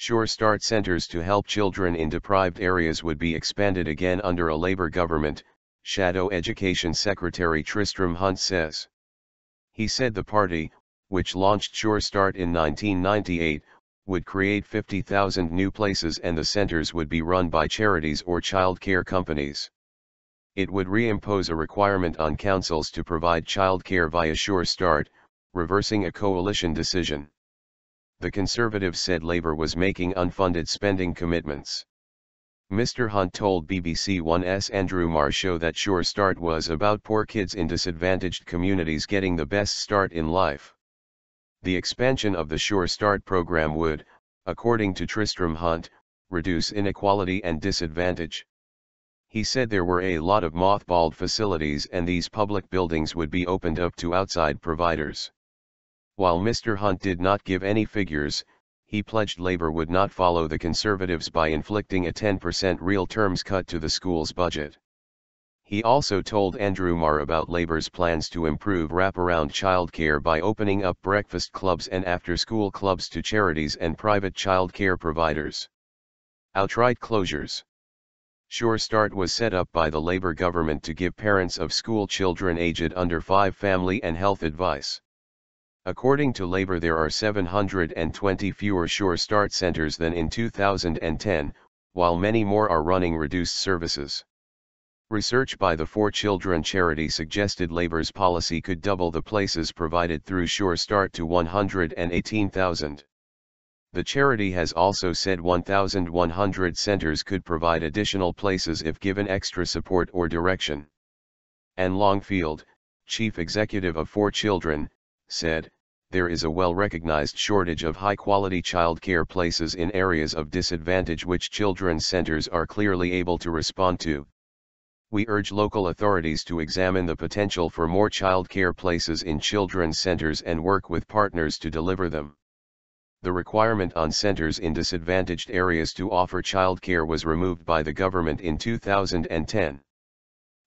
Sure Start centers to help children in deprived areas would be expanded again under a Labour government, Shadow Education Secretary Tristram Hunt says. He said the party, which launched Sure Start in 1998, would create 50,000 new places and the centers would be run by charities or childcare companies. It would reimpose a requirement on councils to provide childcare via Sure Start, reversing a coalition decision. The Conservatives said Labour was making unfunded spending commitments. Mr. Hunt told BBC One's Andrew Marr show that Sure Start was about poor kids in disadvantaged communities getting the best start in life. The expansion of the Sure Start program would, according to Tristram Hunt, reduce inequality and disadvantage. He said there were a lot of mothballed facilities and these public buildings would be opened up to outside providers. While Mr. Hunt did not give any figures, he pledged Labour would not follow the Conservatives by inflicting a 10% real terms cut to the school's budget. He also told Andrew Marr about Labour's plans to improve wraparound childcare by opening up breakfast clubs and after-school clubs to charities and private childcare providers. Outright closures. Sure Start was set up by the Labour government to give parents of school children aged under 5 family and health advice. According to Labour, there are 720 fewer Sure Start centres than in 2010, while many more are running reduced services. Research by the For Children charity suggested Labour's policy could double the places provided through Sure Start to 118,000. The charity has also said 1,100 centres could provide additional places if given extra support or direction. Anne Longfield, chief executive of For Children, said, "There is a well-recognized shortage of high-quality childcare places in areas of disadvantage which children's centers are clearly able to respond to. We urge local authorities to examine the potential for more childcare places in children's centers and work with partners to deliver them." The requirement on centers in disadvantaged areas to offer childcare was removed by the government in 2010.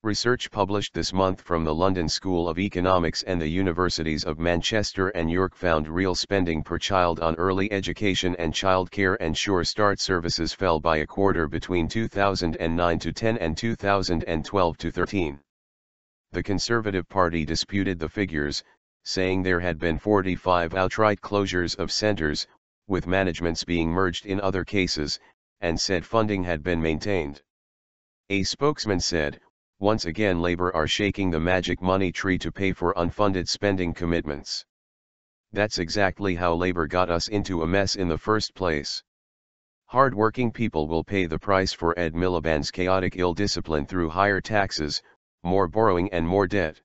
Research published this month from the London School of Economics and the Universities of Manchester and York found real spending per child on early education and childcare and Sure Start services fell by a quarter between 2009 to 10 and 2012 to 13. The Conservative Party disputed the figures, saying there had been 45 outright closures of centres, with managements being merged in other cases, and said funding had been maintained. A spokesman said, "Once again Labour are shaking the magic money tree to pay for unfunded spending commitments. That's exactly how Labour got us into a mess in the first place. Hard-working people will pay the price for Ed Miliband's chaotic ill discipline through higher taxes, more borrowing and more debt.